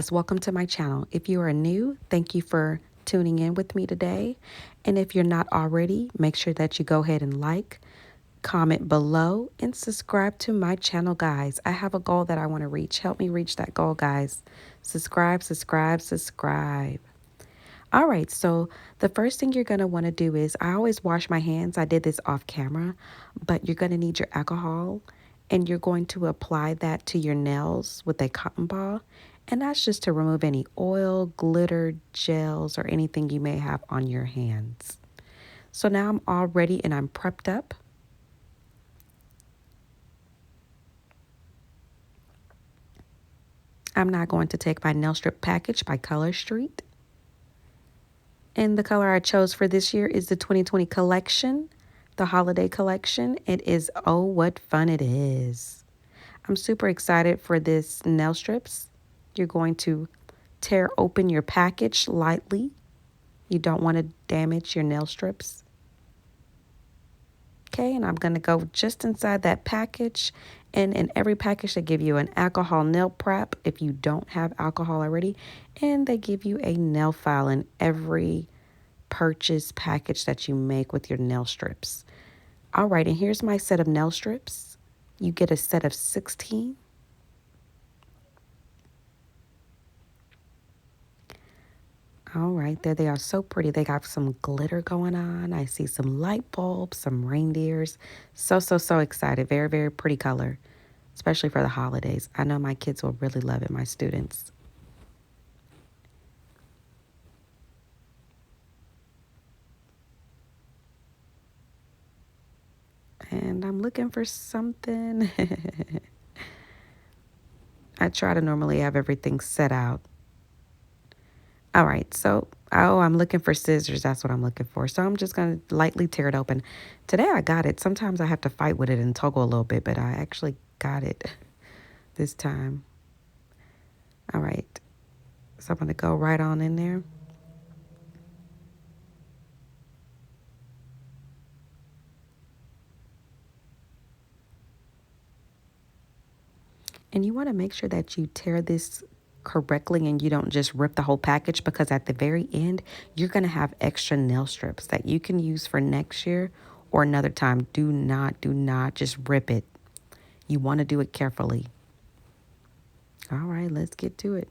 guys, welcome to my channel. If you are new, thank you for tuning in with me today. And if you're not already, make sure that you go ahead and like, comment below, and subscribe to my channel, guys. I have a goal that I want to reach. Help me reach that goal, guys. Subscribe, subscribe, subscribe. All right, so the first thing you're going to want to do is, I always wash my hands. I did this off camera, but you're going to need your alcohol and you're going to apply that to your nails with a cotton ball. And that's just to remove any oil, glitter, gels, or anything you may have on your hands. So now I'm all ready and I'm prepped up. I'm now going to take my nail strip package by Color Street. And the color I chose for this year is the 2020 collection, the holiday collection. It is Oh What Fun It Is. I'm super excited for this nail strips. You're going to tear open your package lightly. You don't want to damage your nail strips. Okay, and I'm going to go just inside that package. And in every package, they give you an alcohol nail prep if you don't have alcohol already. And they give you a nail file in every purchase package that you make with your nail strips. All right, and here's my set of nail strips. You get a set of 16. All right, there they are, so pretty. They got some glitter going on. I see some light bulbs, some reindeers. So excited. Very, very pretty color, especially for the holidays. I know my kids will really love it, my students. And I'm looking for something. I try to normally have everything set out. All right, so, oh, I'm looking for scissors. That's what I'm looking for. So I'm just going to lightly tear it open. Today I got it. Sometimes I have to fight with it and toggle a little bit, but I actually got it this time. All right, so I'm going to go right on in there. And you want to make sure that you tear this correctly and you don't just rip the whole package, because at the very end, you're going to have extra nail strips that you can use for next year or another time. Do not just rip it. You want to do it carefully. All right, let's get to it.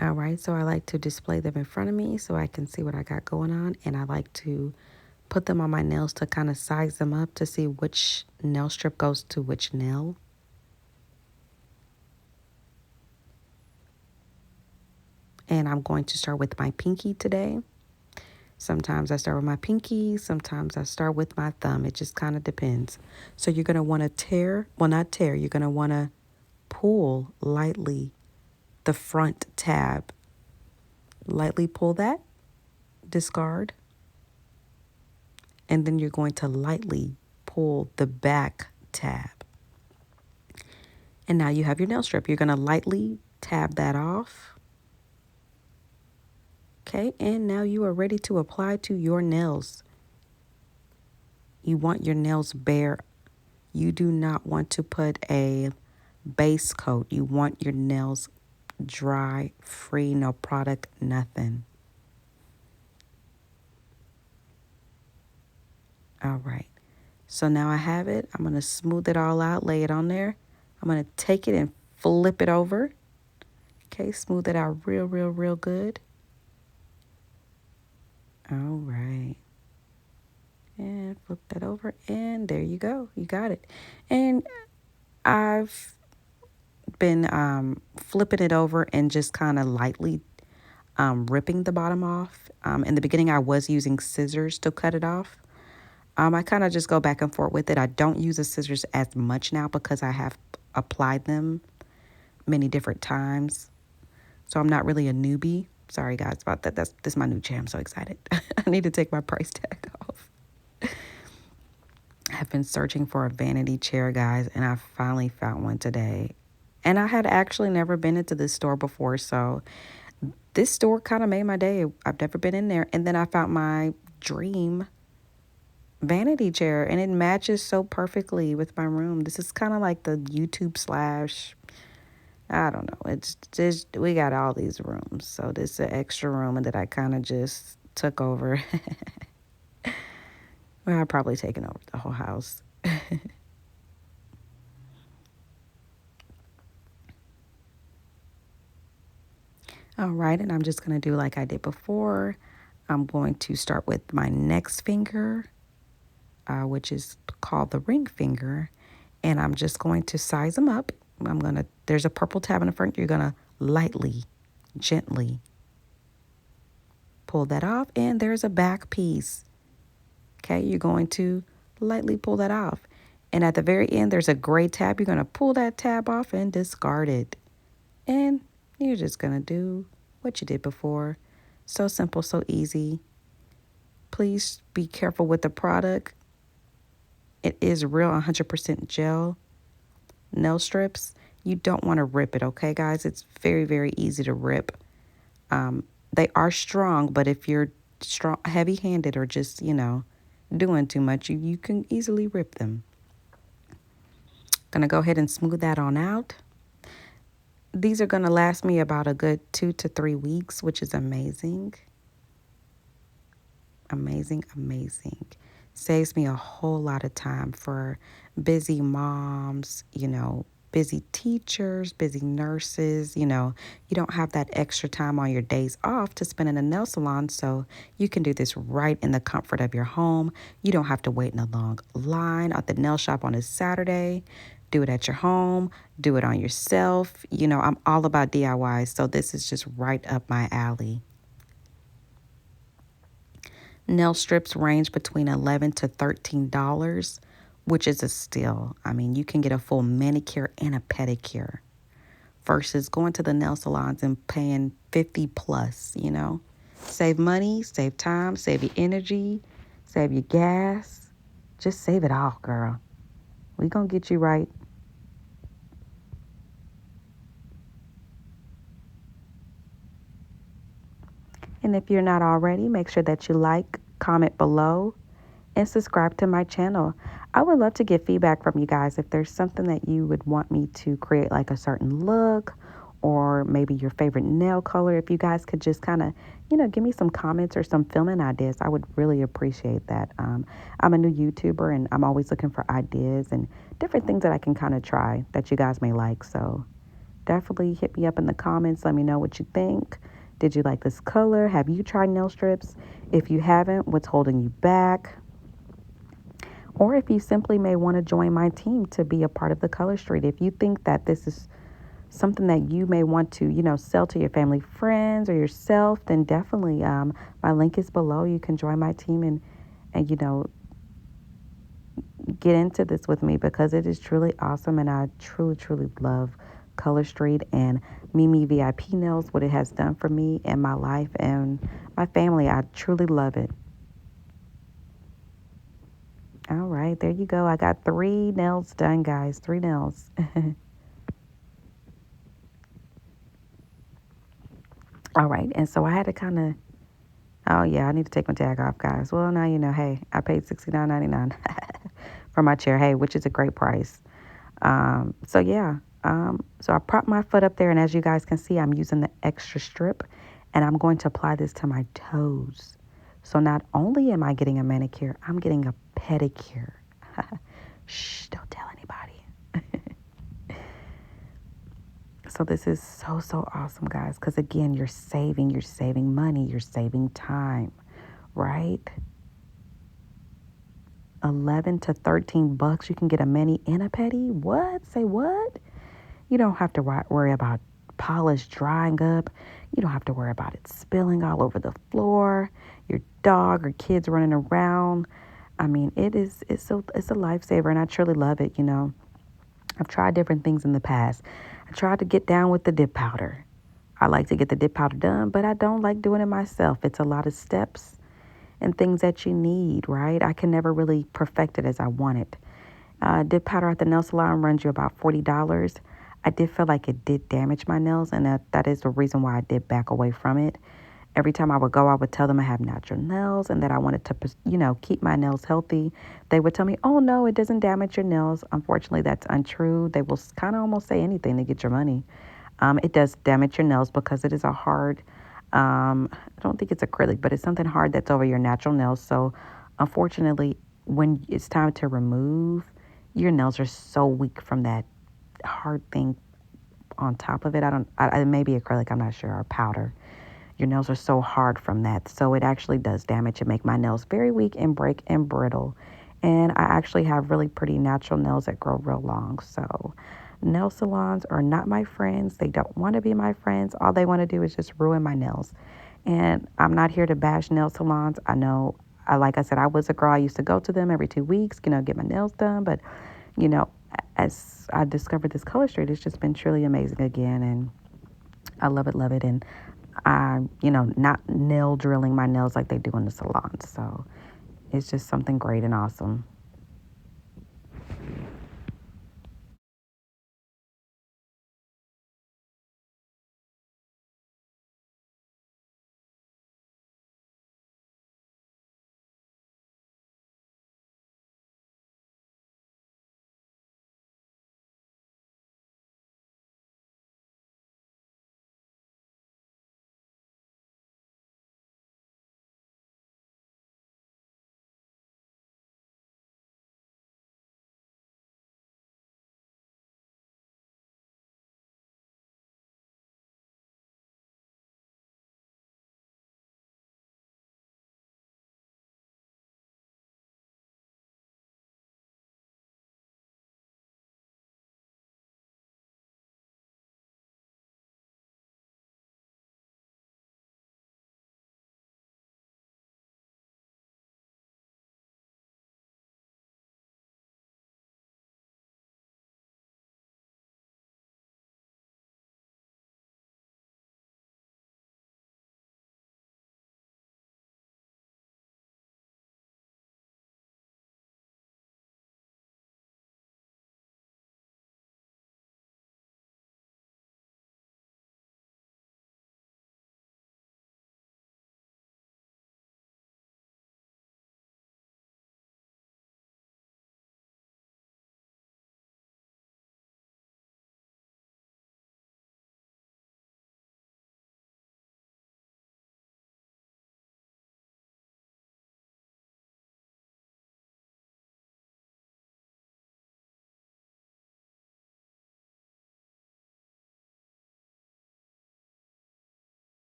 All right, so I like to display them in front of me so I can see what I got going on. And I like to put them on my nails to kind of size them up to see which nail strip goes to which nail. And I'm going to start with my pinky today. Sometimes I start with my pinky, sometimes I start with my thumb. It just kind of depends. So you're going to want to tear, well, not tear, you're going to want to pull lightly the front tab. Lightly pull that, discard. And then you're going to lightly pull the back tab. And now you have your nail strip. You're going to lightly tab that off. Okay, and now you are ready to apply to your nails. You want your nails bare. You do not want to put a base coat. You want your nails dry, free, no product, nothing. All right. So now I have it. I'm going to smooth it all out, lay it on there. I'm going to take it and flip it over. Okay, smooth it out real good. All right. And flip that over, and there you go. You got it. And I've been flipping it over and just kind of lightly ripping the bottom off. In the beginning, I was using scissors to cut it off. I kind of just go back and forth with it. I don't use the scissors as much now because I have applied them many different times. So I'm not really a newbie. Sorry, guys, about that. This is my new chair. I'm so excited. I need to take my price tag off. I've been searching for a vanity chair, guys, and I finally found one today. And I had actually never been into this store before, so this store kind of made my day. I've never been in there. And then I found my dream vanity chair, and it matches so perfectly with my room. This is kind of like the YouTube slash, I don't know. It's just, we got all these rooms. So this is an extra room that I kind of just took over. Well, I've probably taken over the whole house. All right, and I'm just going to do like I did before. I'm going to start with my next finger, which is called the ring finger, and I'm just going to size them up. There's a purple tab in the front. You're going to lightly, gently pull that off, and there's a back piece. Okay, you're going to lightly pull that off. And at the very end, there's a gray tab. You're going to pull that tab off and discard it. And you're just going to do what you did before. So simple, so easy. Please be careful with the product. It is real 100% gel nail strips. You don't want to rip it, okay, guys? It's very, very easy to rip. They are strong, but if you're strong, heavy-handed or just, doing too much, you can easily rip them. Gonna go ahead and smooth that on out. These are gonna last me about a good 2 to 3 weeks, which is amazing. Amazing, amazing. Saves me a whole lot of time for busy moms, busy teachers, busy nurses. You don't have that extra time on your days off to spend in a nail salon, so you can do this right in the comfort of your home. You don't have to wait in a long line at the nail shop on a Saturday. Do it at your home, do it on yourself. I'm all about DIY, so this is just right up my alley. Nail strips range between $11 to $13, which is a steal. I mean, you can get a full manicure and a pedicure versus going to the nail salons and paying 50 plus. Save money, save time, save your energy, save your gas. Just save it all, girl. We gonna get you right. And if you're not already, make sure that you like, comment below, and subscribe to my channel. I would love to get feedback from you guys if there's something that you would want me to create, like a certain look or maybe your favorite nail color. If you guys could just kind of, give me some comments or some filming ideas, I would really appreciate that. I'm a new YouTuber and I'm always looking for ideas and different things that I can kind of try that you guys may like. So definitely hit me up in the comments. Let me know what you think. Did you like this color? Have you tried nail strips? If you haven't, what's holding you back? Or if you simply may want to join my team to be a part of the Color Street. If you think that this is something that you may want to, sell to your family, friends, or yourself, then definitely my link is below. You can join my team and get into this with me because it is truly awesome. And I truly, truly love Color Street and Mimi VIP Nails, what it has done for me and my life and my family. I truly love it. All right, there you go. I got 3 nails done, guys. 3 nails. All right, and so I had to kind of, oh yeah, I need to take my tag off, guys. Well, now you know, hey, I paid $69.99 for my chair, hey, which is a great price. So yeah, so I propped my foot up there, and as you guys can see, I'm using the extra strip, and I'm going to apply this to my toes. So not only am I getting a manicure, I'm getting a pedicure. Shh, don't tell anybody. So this is so, so awesome, guys, because again, you're saving money, you're saving time, right? 11 to 13 bucks, you can get a mani and a pedi. What? Say what? You don't have to worry about polish drying up. You don't have to worry about it spilling all over the floor. Your dog or kids running around. I mean, it's a lifesaver, and I truly love it. I've tried different things in the past. I tried to get down with the dip powder. I like to get the dip powder done, but I don't like doing it myself. It's a lot of steps and things that you need, right? I can never really perfect it as I want it. Dip powder at the nail salon runs you about $40. I did feel like it did damage my nails, and that is the reason why I did back away from it. Every time I would go, I would tell them I have natural nails and that I wanted to, keep my nails healthy. They would tell me, oh, no, it doesn't damage your nails. Unfortunately, that's untrue. They will kind of almost say anything to get your money. It does damage your nails because it is a hard, I don't think it's acrylic, but it's something hard that's over your natural nails. So, unfortunately, when it's time to remove, your nails are so weak from that hard thing on top of it. I maybe acrylic, I'm not sure, or powder. Your nails are so hard from that. So it actually does damage and make my nails very weak and break and brittle. And I actually have really pretty natural nails that grow real long. So nail salons are not my friends. They don't want to be my friends. All they want to do is just ruin my nails. And I'm not here to bash nail salons. I know, like I said, I was a girl. I used to go to them every 2 weeks, get my nails done. But, you know, as I discovered this color street, it's just been truly amazing again. And I love it, love it. And I'm, not nail drilling my nails like they do in the salons. So it's just something great and awesome.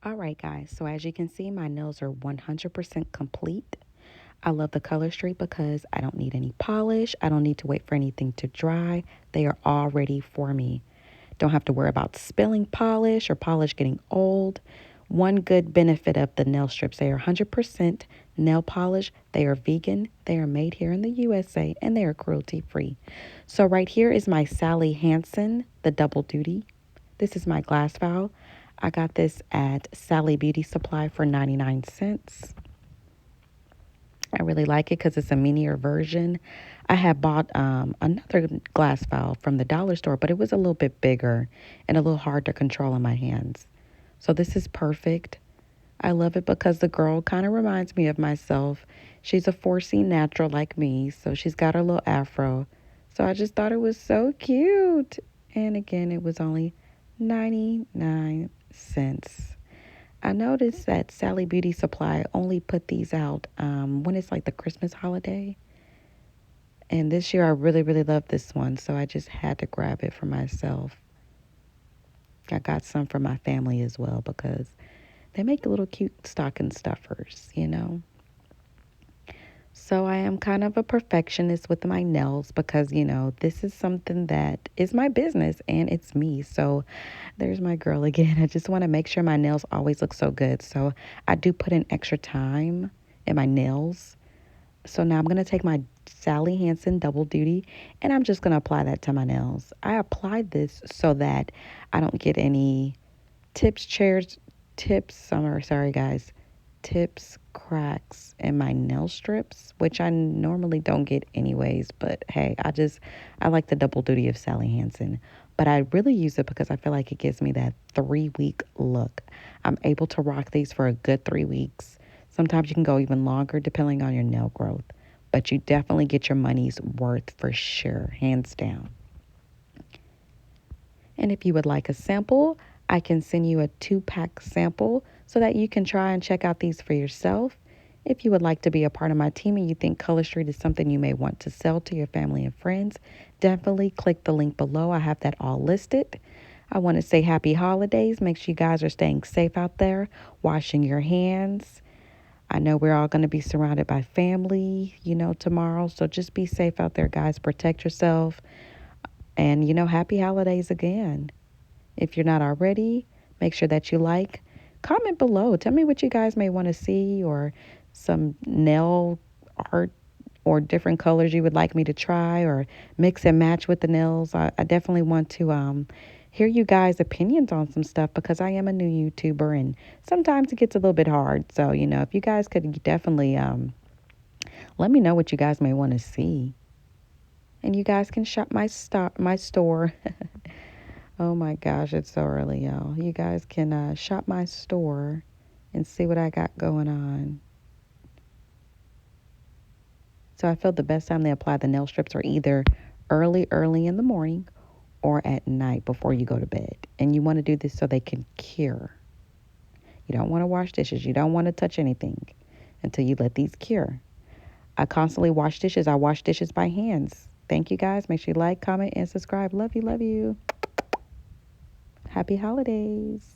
All right, guys. So as you can see, my nails are 100% complete. I love the color street because I don't need any polish. I don't need to wait for anything to dry. They are all ready for me. Don't have to worry about spilling polish or polish getting old. One good benefit of the nail strips, they are 100% nail polish. They are vegan. They are made here in the USA and they are cruelty free. So right here is my Sally Hansen, the double duty. This is my glass vial. I got this at Sally Beauty Supply for 99 cents. I really like it because it's a minier version. I had bought another glass vial from the dollar store, but it was a little bit bigger and a little hard to control in my hands. So this is perfect. I love it because the girl kind of reminds me of myself. She's a 4C natural like me, so she's got her little afro. So I just thought it was so cute. And again, it was only 99 cents. I noticed that Sally Beauty Supply only put these out when it's like the Christmas holiday. And this year I really, really love this one, so I just had to grab it for myself. I got some for my family as well because they make little cute stocking stuffers. So I am kind of a perfectionist with my nails because this is something that is my business and it's me. So there's my girl again. I just want to make sure my nails always look so good. So I do put in extra time in my nails. So now I'm going to take my Sally Hansen double duty and I'm just going to apply that to my nails. I applied this so that I don't get any sorry guys, tips, cracks in my nail strips, which I normally don't get anyways. But hey, I like the double duty of Sally Hansen. But I really use it because I feel like it gives me that 3 week look. I'm able to rock these for a good 3 weeks. Sometimes you can go even longer depending on your nail growth. But you definitely get your money's worth for sure, hands down. And if you would like a sample, I can send you a 2-pack sample so that you can try and check out these for yourself. If you would like to be a part of my team and you think Color Street is something you may want to sell to your family and friends, definitely click the link below. I have that all listed. I want to say happy holidays. Make sure you guys are staying safe out there, washing your hands. I know we're all going to be surrounded by family tomorrow. So just be safe out there, guys. Protect yourself. And happy holidays again. If you're not already, make sure that you like. Comment below. Tell me what you guys may want to see or some nail art or different colors you would like me to try or mix and match with the nails. I definitely want to hear you guys' opinions on some stuff because I am a new YouTuber and sometimes it gets a little bit hard. So if you guys could definitely let me know what you guys may want to see. And you guys can shop my store. Oh my gosh, it's so early, y'all. You guys can shop my store and see what I got going on. So I feel the best time they apply the nail strips are either early in the morning or at night before you go to bed. And you want to do this so they can cure. You don't want to wash dishes. You don't want to touch anything until you let these cure. I constantly wash dishes. I wash dishes by hands. Thank you guys. Make sure you like, comment, and subscribe. Love you, love you. Happy holidays.